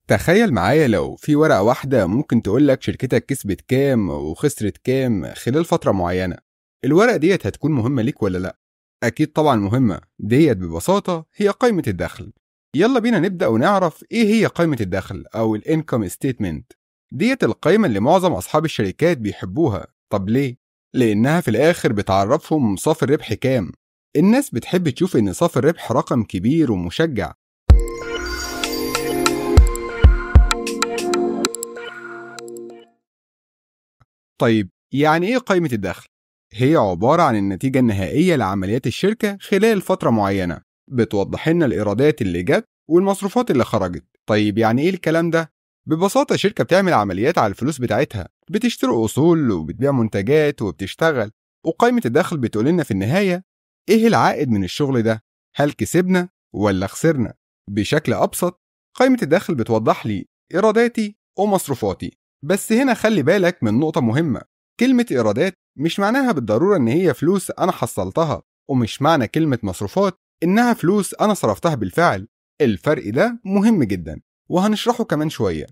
تخيل معايا لو في ورقة واحدة ممكن تقولك شركتك كسبت كام وخسرت كام خلال فترة معينة. الورقة ديت هتكون مهمة ليك ولا لأ؟ أكيد طبعا مهمة. ديت ببساطة هي قائمة الدخل. يلا بينا نبدأ ونعرف إيه هي قائمة الدخل أو الانكم ستيتمنت. ديت القائمة اللي معظم أصحاب الشركات بيحبوها. طب ليه؟ لأنها في الآخر بتعرفهم صافي الربح كام. الناس بتحب تشوف إن صافي الربح رقم كبير ومشجع. طيب يعني إيه قائمة الدخل؟ هي عبارة عن النتيجة النهائية لعمليات الشركة خلال فترة معينة، بتوضح لنا الإيرادات اللي جت والمصروفات اللي خرجت. طيب يعني إيه الكلام ده؟ ببساطة شركة بتعمل عمليات على الفلوس بتاعتها، بتشتري أصول وبتبيع منتجات وبتشتغل، وقائمة الدخل بتقول لنا في النهاية إيه العائد من الشغل ده؟ هل كسبنا ولا خسرنا؟ بشكل أبسط، قائمة الدخل بتوضح لي إيراداتي ومصروفاتي. بس هنا خلي بالك من نقطة مهمة. كلمة إيرادات مش معناها بالضرورة إن هي فلوس أنا حصلتها، ومش معنى كلمة مصروفات إنها فلوس أنا صرفتها بالفعل. الفرق ده مهم جدا وهنشرحه كمان شوية.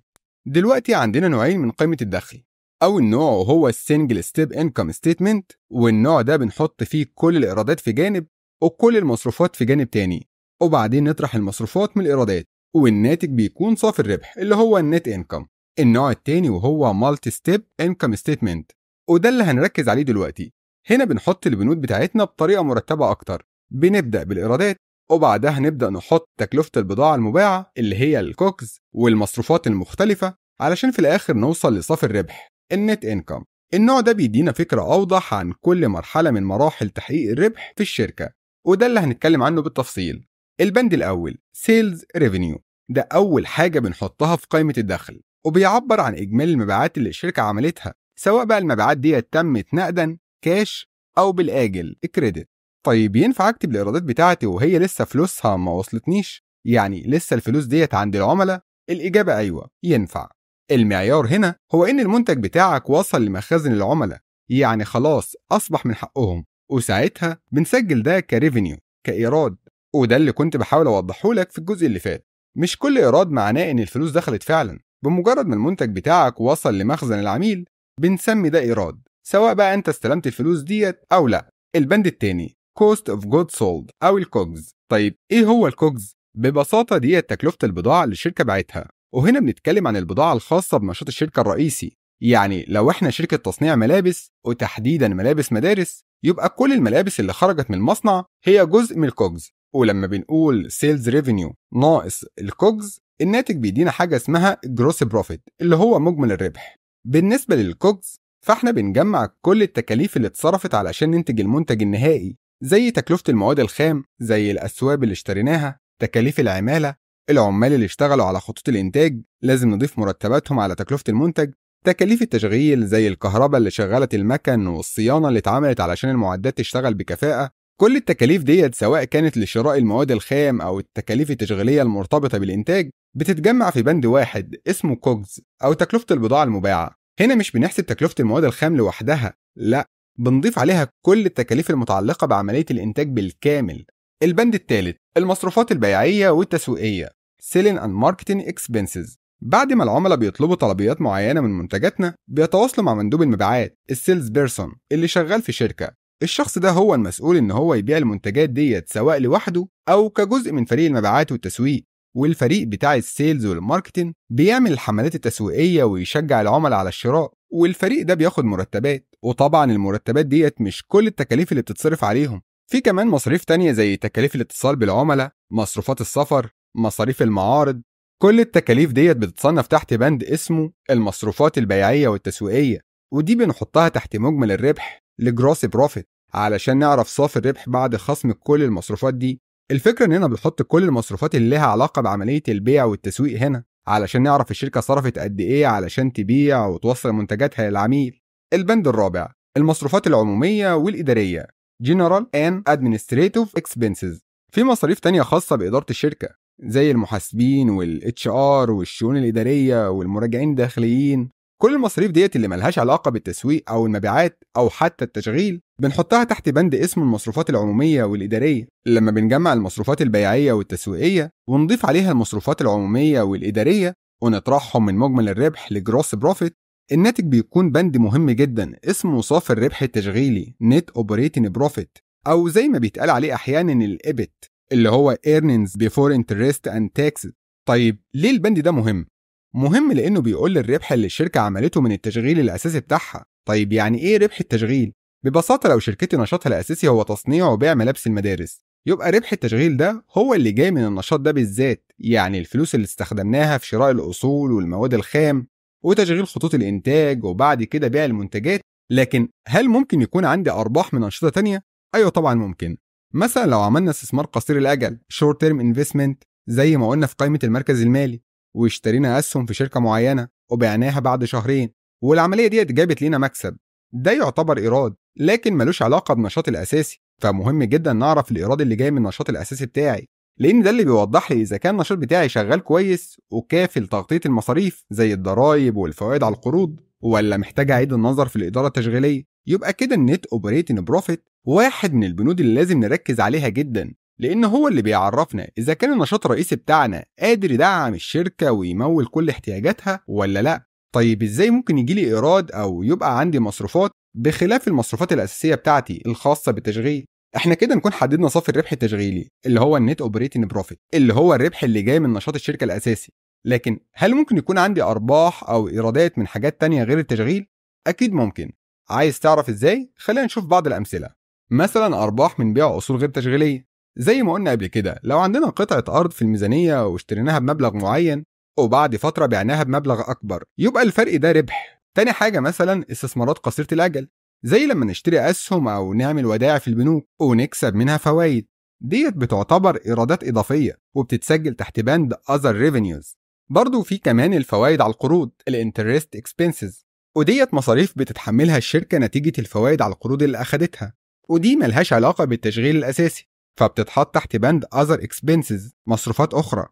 دلوقتي عندنا نوعين من قائمة الدخل. أول نوع هو السنجل ستيب انكم ستيتمنت، والنوع ده بنحط فيه كل الإيرادات في جانب وكل المصروفات في جانب تاني، وبعدين نطرح المصروفات من الإيرادات، والناتج بيكون صافي الربح اللي هو النت انكم. النوع التاني وهو مالتي ستيب انكم ستيتمنت، وده اللي هنركز عليه دلوقتي. هنا بنحط البنود بتاعتنا بطريقة مرتبة أكتر. بنبدأ بالإيرادات، وبعدها نبدأ نحط تكلفة البضاعة المباعة اللي هي الكوكس والمصروفات المختلفة، علشان في الآخر نوصل لصافي الربح النت انكم. النوع ده بيدينا فكرة أوضح عن كل مرحلة من مراحل تحقيق الربح في الشركة، وده اللي هنتكلم عنه بالتفصيل. البند الأول سيلز ريفينيو، ده أول حاجة بنحطها في قائمة الدخل، وبيعبر عن إجمالي المبيعات اللي الشركة عملتها، سواء بقى المبيعات دي تمت نقدا كاش أو بالآجل كريدت. طيب ينفع أكتب الإيرادات بتاعتي وهي لسه فلوسها ما وصلتنيش؟ يعني لسه الفلوس ديت عند العملاء؟ الإجابة أيوة ينفع. المعيار هنا هو إن المنتج بتاعك وصل لمخازن العملاء، يعني خلاص أصبح من حقهم، وساعتها بنسجل ده كريفينيو، كإيراد. وده اللي كنت بحاول أوضحه لك في الجزء اللي فات. مش كل إيراد معناه إن الفلوس دخلت فعلا. بمجرد ما المنتج بتاعك وصل لمخزن العميل بنسمي ده إيراد، سواء بقى أنت استلمت الفلوس ديت أو لا. البند التاني Cost of Goods Sold أو الكوجز. طيب إيه هو الكوجز؟ ببساطة ديت تكلفة البضاعة اللي الشركة باعتها، وهنا بنتكلم عن البضاعة الخاصة بنشاط الشركة الرئيسي. يعني لو احنا شركة تصنيع ملابس وتحديدا ملابس مدارس، يبقى كل الملابس اللي خرجت من المصنع هي جزء من الكوجز. ولما بنقول سيلز ريفينيو ناقص الكوجز، الناتج بيدينا حاجة اسمها جروس بروفيت اللي هو مجمل الربح. بالنسبة للكوجز فاحنا بنجمع كل التكاليف اللي اتصرفت علشان ننتج المنتج النهائي، زي تكلفة المواد الخام، زي الأثواب اللي اشتريناها، تكاليف العمالة، العمال اللي اشتغلوا على خطوط الإنتاج لازم نضيف مرتباتهم على تكلفة المنتج، تكاليف التشغيل زي الكهرباء اللي شغلت المكن والصيانة اللي اتعملت علشان المعدات تشتغل بكفاءة. كل التكاليف ديت سواء كانت لشراء المواد الخام أو التكاليف التشغيلية المرتبطة بالإنتاج بتتجمع في بند واحد اسمه كوجز أو تكلفة البضاعة المباعة. هنا مش بنحسب تكلفة المواد الخام لوحدها، لا، بنضيف عليها كل التكاليف المتعلقة بعملية الإنتاج بالكامل. البند الثالث المصروفات البيعية والتسويقية Selling and Marketing Expenses. بعد ما العملاء بيطلبوا طلبيات معينة من منتجاتنا بيتواصلوا مع مندوب المبيعات السيلز بيرسون اللي شغال في شركة. الشخص ده هو المسؤول إن هو يبيع المنتجات ديت سواء لوحده أو كجزء من فريق المبيعات والتسويق. والفريق بتاع السيلز والماركتين بيعمل الحملات التسويقية ويشجع العملاء على الشراء، والفريق ده بياخد مرتبات. وطبعا المرتبات ديت مش كل التكاليف اللي بتتصرف عليهم، في كمان مصاريف تانية زي تكاليف الاتصال بالعملاء، مصروفات السفر، مصاريف المعارض. كل التكاليف ديت بتتصنف تحت بند اسمه المصروفات البيعية والتسويقية، ودي بنحطها تحت مجمل الربح لجروس بروفيت علشان نعرف صافي الربح بعد خصم كل المصروفات دي. الفكرة اننا بنحط كل المصروفات اللي لها علاقة بعملية البيع والتسويق هنا علشان نعرف الشركة صرفت قد ايه علشان تبيع وتوصل منتجاتها للعميل. البند الرابع المصروفات العمومية والإدارية General and Administrative Expenses. في مصاريف تانية خاصة بإدارة الشركة زي المحاسبين والHR والشؤون الإدارية والمراجعين الداخليين. كل المصاريف ديت اللي ملهاش علاقة بالتسويق أو المبيعات أو حتى التشغيل بنحطها تحت بند اسمه المصروفات العمومية والإدارية. لما بنجمع المصروفات البيعية والتسويقية ونضيف عليها المصروفات العمومية والإدارية ونطرحهم من مجمل الربح لجروس بروفيت، الناتج بيكون بند مهم جدا اسمه صافي الربح التشغيلي Net Operating Profit، أو زي ما بيتقال عليه أحيانا الإبت اللي هو Earnings Before Interest and Taxes. طيب ليه البند ده مهم؟ مهم لأنه بيقول الربح اللي الشركة عملته من التشغيل الأساسي بتاعها. طيب يعني إيه ربح التشغيل؟ ببساطة لو شركتي نشاطها الأساسي هو تصنيع وبيع ملابس المدارس، يبقى ربح التشغيل ده هو اللي جاي من النشاط ده بالذات، يعني الفلوس اللي استخدمناها في شراء الأصول والمواد الخام وتشغيل خطوط الإنتاج وبعد كده بيع المنتجات. لكن هل ممكن يكون عندي أرباح من أنشطة تانية؟ أيوة طبعا ممكن. مثلا لو عملنا استثمار قصير الأجل Short Term Investment زي ما قلنا في قائمة المركز المالي، واشترينا أسهم في شركة معينة وبعناها بعد شهرين والعملية دي جابت لنا مكسب، ده يعتبر إيراد لكن ملوش علاقة بنشاط الأساسي. فمهم جدا نعرف الإيراد اللي جاي من النشاط الأساسي بتاعي، لأن ده اللي بيوضح لي إذا كان النشاط بتاعي شغال كويس وكافي لتغطية المصاريف زي الضرائب والفوائد على القروض، ولا محتاج أعيد النظر في الإدارة التشغيلية. يبقى كده النت اوبريتنج بروفيت واحد من البنود اللي لازم نركز عليها جدا، لأن هو اللي بيعرفنا إذا كان النشاط الرئيسي بتاعنا قادر يدعم الشركة ويمول كل احتياجاتها ولا لأ. طيب إزاي ممكن يجيلي إيراد أو يبقى عندي مصروفات بخلاف المصروفات الأساسية بتاعتي الخاصة بالتشغيل؟ احنا كده نكون حددنا صافي الربح التشغيلي اللي هو النت اوبريتنج بروفيت، اللي هو الربح اللي جاي من نشاط الشركة الأساسي. لكن هل ممكن يكون عندي أرباح أو إيرادات من حاجات تانية غير التشغيل؟ أكيد ممكن. عايز تعرف إزاي؟ خلينا نشوف بعض الأمثلة. مثلا أرباح من بيع أصول غير تشغيلية، زي ما قلنا قبل كده لو عندنا قطعة أرض في الميزانية واشتريناها بمبلغ معين وبعد فترة بعناها بمبلغ أكبر، يبقى الفرق ده ربح. تاني حاجة مثلا استثمارات قصيرة الأجل، زي لما نشتري أسهم أو نعمل ودائع في البنوك ونكسب منها فوائد، ديت بتعتبر إيرادات إضافية وبتتسجل تحت بند Other Revenues. برضو في كمان الفوائد على القروض Interest Expenses، وديت مصاريف بتتحملها الشركة نتيجة الفوائد على القروض اللي أخدتها، ودي ملهاش علاقة بالتشغيل الأساسي فبتتحط تحت بند Other Expenses مصروفات أخرى.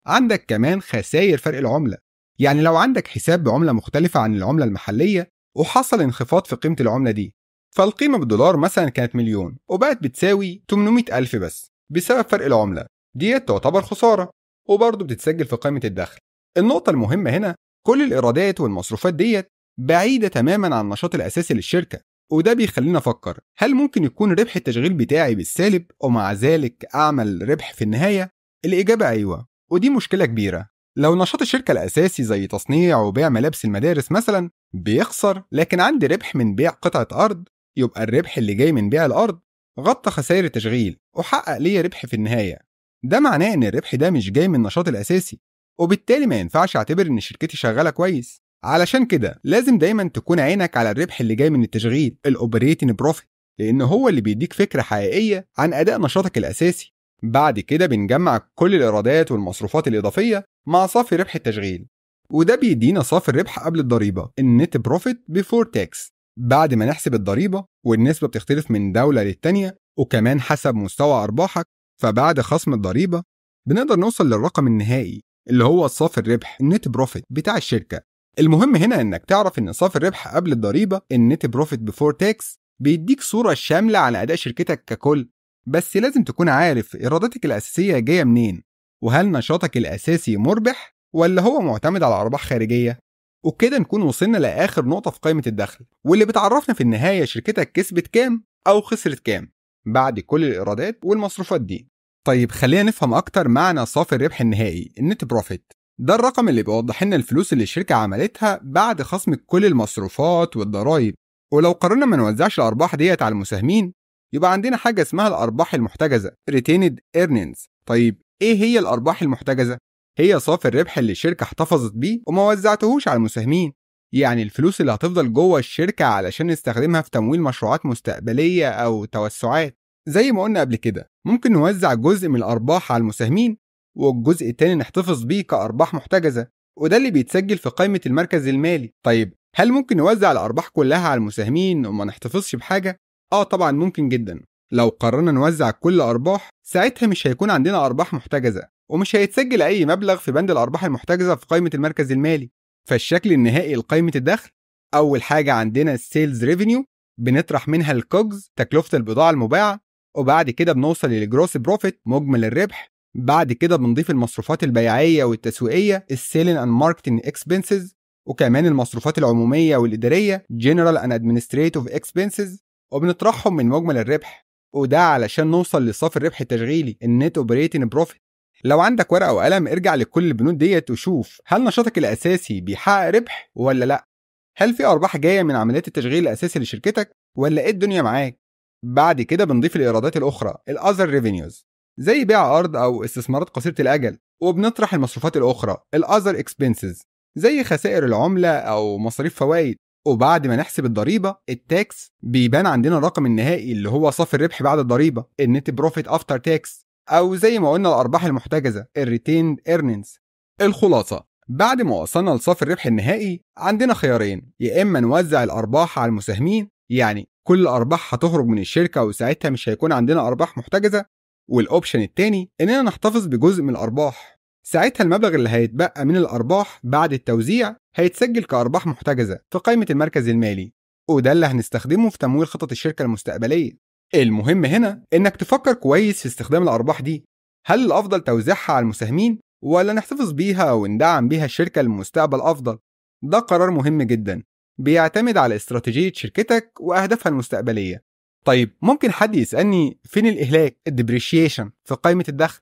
عندك كمان خسائر فرق العملة، يعني لو عندك حساب بعملة مختلفة عن العملة المحلية وحصل انخفاض في قيمة العملة دي، فالقيمة بالدولار مثلا كانت مليون وبقت بتساوي 800 ألف بس بسبب فرق العملة، ديت تعتبر خسارة وبرضه بتتسجل في قائمة الدخل. النقطة المهمة هنا كل الإيرادات والمصروفات ديت بعيدة تماما عن النشاط الأساسي للشركة، وده بيخلينا نفكر هل ممكن يكون ربح التشغيل بتاعي بالسالب ومع ذلك أعمل ربح في النهاية؟ الإجابة أيوة، ودي مشكلة كبيرة. لو نشاط الشركة الأساسي زي تصنيع وبيع ملابس المدارس مثلا بيخسر لكن عندي ربح من بيع قطعة أرض، يبقى الربح اللي جاي من بيع الأرض غطى خسائر التشغيل وحقق لي ربح في النهاية. ده معناه إن الربح ده مش جاي من النشاط الأساسي، وبالتالي ما ينفعش أعتبر إن شركتي شغالة كويس. علشان كده لازم دايما تكون عينك على الربح اللي جاي من التشغيل الأوبريتنج بروفيت، لأن هو اللي بيديك فكرة حقيقية عن أداء نشاطك الأساسي. بعد كده بنجمع كل الإيرادات والمصروفات الإضافية مع صافي ربح التشغيل، وده بيدينا صافي الربح قبل الضريبة النت بروفيت بيفور تاكس. بعد ما نحسب الضريبة والنسبة بتختلف من دولة للتانية وكمان حسب مستوى أرباحك، فبعد خصم الضريبة بنقدر نوصل للرقم النهائي اللي هو صافي الربح النت بروفيت بتاع الشركة. المهم هنا انك تعرف ان صافي الربح قبل الضريبة النت بروفيت بيفور تاكس بيديك صورة شاملة عن أداء شركتك ككل، بس لازم تكون عارف إيراداتك الأساسية جاية منين، وهل نشاطك الأساسي مربح ولا هو معتمد على أرباح خارجية. وكده نكون وصلنا لآخر نقطة في قائمة الدخل، واللي بتعرفنا في النهاية شركتك كسبت كام أو خسرت كام بعد كل الإيرادات والمصروفات دي. طيب خلينا نفهم أكتر معنى صافي الربح النهائي النت بروفيت. ده الرقم اللي بيوضح لنا الفلوس اللي الشركة عملتها بعد خصم كل المصروفات والضرائب. ولو قررنا ما نوزعش الأرباح ديت على المساهمين، يبقى عندنا حاجة اسمها الأرباح المحتجزة Retained Earnings. طيب إيه هي الأرباح المحتجزة؟ هي صافي الربح اللي الشركة احتفظت بيه وما وزعتهوش على المساهمين، يعني الفلوس اللي هتفضل جوه الشركة علشان نستخدمها في تمويل مشروعات مستقبلية أو توسعات. زي ما قلنا قبل كده ممكن نوزع جزء من الأرباح على المساهمين والجزء التاني نحتفظ بيه كأرباح محتجزة، وده اللي بيتسجل في قائمة المركز المالي. طيب هل ممكن نوزع الأرباح كلها على المساهمين وما نحتفظش بحاجة؟ طبعا ممكن جدا. لو قررنا نوزع كل أرباح ساعتها مش هيكون عندنا أرباح محتجزة ومش هيتسجل أي مبلغ في بند الأرباح المحتجزة في قائمة المركز المالي. فالشكل النهائي لقائمة الدخل أول حاجة عندنا السيلز ريفينيو، بنطرح منها الكوجز تكلفة البضاعة المباعة، وبعد كده بنوصل للجروس بروفيت مجمل الربح، بعد كده بنضيف المصروفات البيعية والتسويقية السيلين اند ماركتنج اكسبنسز، وكمان المصروفات العمومية والإدارية General and Administrative Expenses، وبنطرحهم من مجمل الربح، وده علشان نوصل لصافي الربح التشغيلي النت اوبريتنج بروفيت. لو عندك ورقة وقلم ارجع لكل البنود ديت وشوف هل نشاطك الأساسي بيحقق ربح ولا لأ؟ هل في أرباح جاية من عمليات التشغيل الأساسي لشركتك ولا إيه الدنيا معاك؟ بعد كده بنضيف الإيرادات الأخرى الأذر ريفينيوز زي بيع أرض أو استثمارات قصيرة الأجل، وبنطرح المصروفات الأخرى الأذر اكسبنسز زي خسائر العملة أو مصاريف فوائد. وبعد ما نحسب الضريبة التاكس بيبان عندنا الرقم النهائي اللي هو صافي الربح بعد الضريبة النت بروفيت افتر تاكس، أو زي ما قلنا الأرباح المحتجزة الريتيند ايرنينجز. الخلاصة بعد ما وصلنا لصافي الربح النهائي عندنا خيارين، يا إما نوزع الأرباح على المساهمين، يعني كل أرباح هتخرج من الشركة وساعتها مش هيكون عندنا أرباح محتجزة، والأوبشن التاني إننا نحتفظ بجزء من الأرباح. ساعتها المبلغ اللي هيتبقى من الأرباح بعد التوزيع هيتسجل كأرباح محتجزة في قائمة المركز المالي، وده اللي هنستخدمه في تمويل خطط الشركة المستقبلية. المهم هنا إنك تفكر كويس في استخدام الأرباح دي، هل الأفضل توزيعها على المساهمين ولا نحتفظ بيها وندعم بيها الشركة لمستقبل أفضل؟ ده قرار مهم جدا بيعتمد على استراتيجية شركتك وأهدافها المستقبلية. طيب ممكن حد يسألني فين الإهلاك الديبريشيشن في قائمة الدخل؟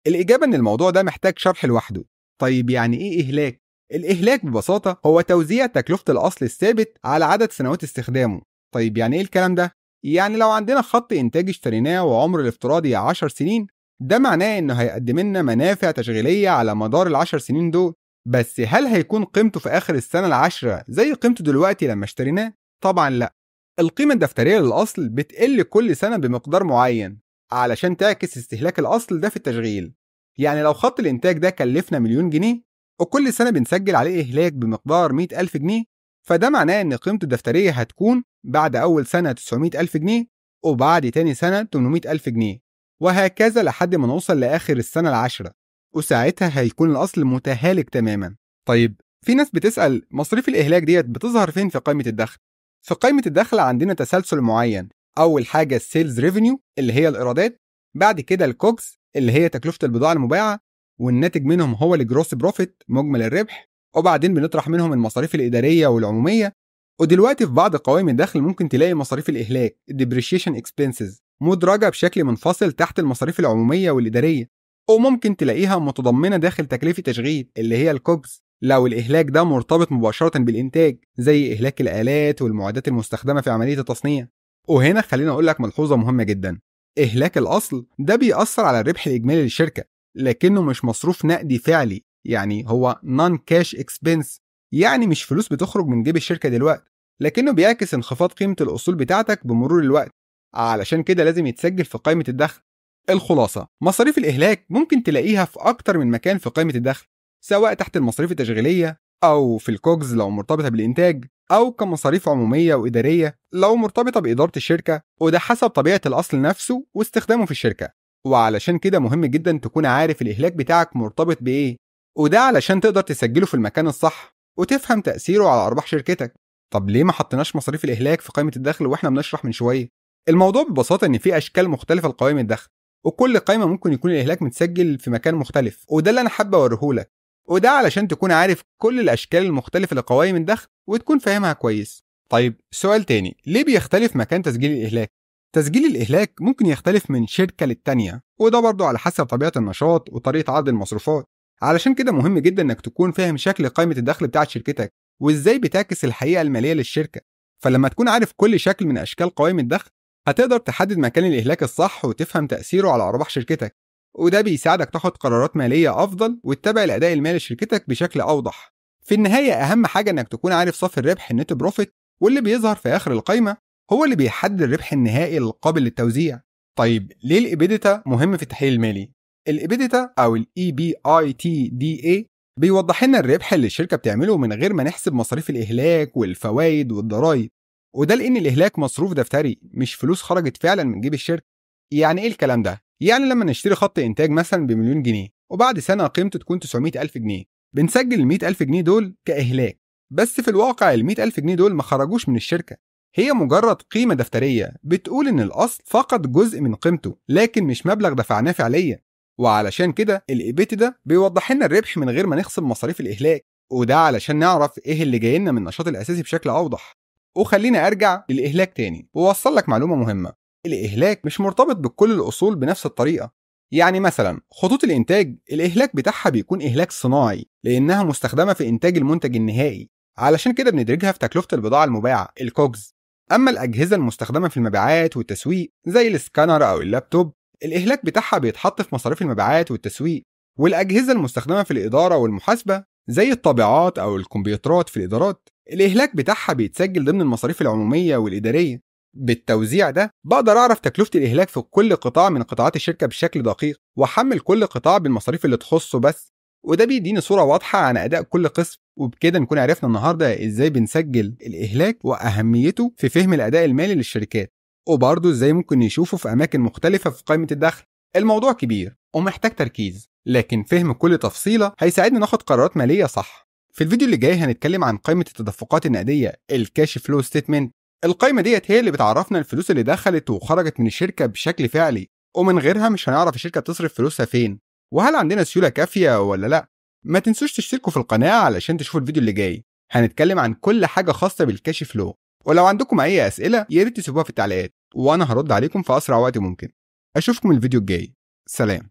الإجابة إن الموضوع ده محتاج شرح لوحده. طيب يعني إيه إهلاك؟ الإهلاك ببساطة هو توزيع تكلفة الأصل الثابت على عدد سنوات استخدامه. طيب يعني إيه الكلام ده؟ يعني لو عندنا خط إنتاج اشتريناه وعمره الافتراضي 10 سنين، ده معناه إنه هيقدم لنا منافع تشغيلية على مدار ال10 سنين دول، بس هل هيكون قيمته في آخر السنة ال10 زي قيمته دلوقتي لما اشتريناه؟ طبعا لأ. القيمة الدفترية للأصل بتقل كل سنة بمقدار معين علشان تعكس استهلاك الأصل ده في التشغيل. يعني لو خط الإنتاج ده كلفنا مليون جنيه وكل سنة بنسجل عليه إهلاك بمقدار 100,000 جنيه، فده معناه إن قيمته الدفترية هتكون بعد أول سنة 900,000 جنيه وبعد تاني سنة 800,000 جنيه، وهكذا لحد ما نوصل لآخر السنة ال10، وساعتها هيكون الأصل متهالك تماما. طيب في ناس بتسأل مصاريف الإهلاك ديت بتظهر فين في قائمة الدخل؟ في قائمة الدخل عندنا تسلسل معين، أول حاجة السيلز ريفينيو اللي هي الإيرادات، بعد كده الكوكس اللي هي تكلفة البضاعة المباعة، والناتج منهم هو الجروس بروفيت مجمل الربح، وبعدين بنطرح منهم المصاريف الإدارية والعمومية. ودلوقتي في بعض قوائم الدخل ممكن تلاقي مصاريف الإهلاك الديبريشيشن اكسبنسز مدرجة بشكل منفصل تحت المصاريف العمومية والإدارية، وممكن تلاقيها متضمنة داخل تكلفة تشغيل اللي هي الكوكس لو الإهلاك ده مرتبط مباشرة بالإنتاج زي إهلاك الآلات والمعدات المستخدمة في عملية التصنيع. وهنا خلينا أقول لك ملحوظة مهمة جدا، إهلاك الأصل ده بيأثر على الربح الإجمالي للشركة لكنه مش مصروف نقدي فعلي، يعني هو نون كاش اكسبنس، يعني مش فلوس بتخرج من جيب الشركة دلوقتي، لكنه بيعكس انخفاض قيمة الأصول بتاعتك بمرور الوقت، علشان كده لازم يتسجل في قائمة الدخل. الخلاصة مصاريف الإهلاك ممكن تلاقيها في أكتر من مكان في قائمة الدخل، سواء تحت المصاريف التشغيلية أو في الكوجز لو مرتبطة بالإنتاج، أو كمصاريف عمومية وإدارية لو مرتبطة بإدارة الشركة، وده حسب طبيعة الأصل نفسه واستخدامه في الشركة. وعلشان كده مهم جدا تكون عارف الإهلاك بتاعك مرتبط بإيه، وده علشان تقدر تسجله في المكان الصح وتفهم تأثيره على أرباح شركتك. طب ليه ما حطيناش مصاريف الإهلاك في قائمة الدخل وإحنا بنشرح من شوية؟ الموضوع ببساطة إن في أشكال مختلفة لقوائم الدخل، وكل قائمة ممكن يكون الإهلاك متسجل في مكان مختلف، وده اللي أنا حابة أوريهولك، وده علشان تكون عارف كل الأشكال المختلفة لقوائم الدخل وتكون فاهمها كويس. طيب سؤال تاني، ليه بيختلف مكان تسجيل الإهلاك؟ تسجيل الإهلاك ممكن يختلف من شركة للتانية، وده برضو على حسب طبيعة النشاط وطريقة عرض المصروفات. علشان كده مهم جدا إنك تكون فاهم شكل قائمة الدخل بتاعت شركتك وإزاي بتعكس الحقيقة المالية للشركة. فلما تكون عارف كل شكل من أشكال قوائم الدخل هتقدر تحدد مكان الإهلاك الصح وتفهم تأثيره على أرباح شركتك، وده بيساعدك تاخد قرارات مالية أفضل وتتابع الأداء المالي لشركتك بشكل أوضح. في النهاية أهم حاجة إنك تكون عارف صافي الربح النت بروفيت، واللي بيظهر في آخر القائمة هو اللي بيحدد الربح النهائي القابل للتوزيع. طيب ليه الإبيديتا مهم في التحليل المالي؟ الإبيديتا أو EBITDA بيوضح لنا الربح اللي الشركة بتعمله من غير ما نحسب مصاريف الإهلاك والفوائد والضرائب، وده لأن الإهلاك مصروف دفتري مش فلوس خرجت فعلا من جيب الشركة. يعني إيه الكلام ده؟ يعني لما نشتري خط إنتاج مثلا بمليون جنيه وبعد سنة قيمته تكون 900,000 جنيه، بنسجل 100,000 جنيه دول كإهلاك، بس في الواقع 100,000 جنيه دول ما خرجوش من الشركة، هي مجرد قيمة دفترية بتقول إن الأصل فقد جزء من قيمته لكن مش مبلغ دفعناه فعليا. وعلشان كده الإيبيت ده بيوضح لنا الربح من غير ما نخصم مصاريف الإهلاك، وده علشان نعرف إيه اللي جاي لنا من النشاط الأساسي بشكل أوضح. وخلينا أرجع للإهلاك تاني وأوصل لك معلومة مهمة. الإهلاك مش مرتبط بكل الأصول بنفس الطريقة. يعني مثلا خطوط الإنتاج الإهلاك بتاعها بيكون إهلاك صناعي لأنها مستخدمة في إنتاج المنتج النهائي، علشان كده بندرجها في تكلفة البضاعة المباعة الكوجز. أما الأجهزة المستخدمة في المبيعات والتسويق زي السكانر أو اللابتوب، الإهلاك بتاعها بيتحط في مصاريف المبيعات والتسويق. والأجهزة المستخدمة في الإدارة والمحاسبة زي الطابعات أو الكمبيوترات في الإدارات، الإهلاك بتاعها بيتسجل ضمن المصاريف العمومية والإدارية. بالتوزيع ده بقدر أعرف تكلفة الإهلاك في كل قطاع من قطاعات الشركة بشكل دقيق، وأحمل كل قطاع بالمصاريف اللي تخصه بس، وده بيديني صورة واضحة عن أداء كل قسم. وبكده نكون عرفنا النهاردة إزاي بنسجل الإهلاك وأهميته في فهم الأداء المالي للشركات، وبرضه إزاي ممكن نشوفه في أماكن مختلفة في قائمة الدخل. الموضوع كبير ومحتاج تركيز، لكن فهم كل تفصيلة هيساعدنا ناخد قرارات مالية صح. في الفيديو اللي جاي هنتكلم عن قائمة التدفقات النقدية الكاش فلو ستيتمنت. القائمة ديت هي اللي بتعرفنا الفلوس اللي دخلت وخرجت من الشركة بشكل فعلي، ومن غيرها مش هنعرف الشركة بتصرف فلوسها فين، وهل عندنا سيولة كافية ولا لا. ما تنسوش تشتركوا في القناة علشان تشوفوا الفيديو اللي جاي، هنتكلم عن كل حاجة خاصة بالكاش فلو. ولو عندكم أي أسئلة يا ريت تسيبوها في التعليقات وأنا هرد عليكم في أسرع وقت ممكن. أشوفكم الفيديو الجاي. سلام.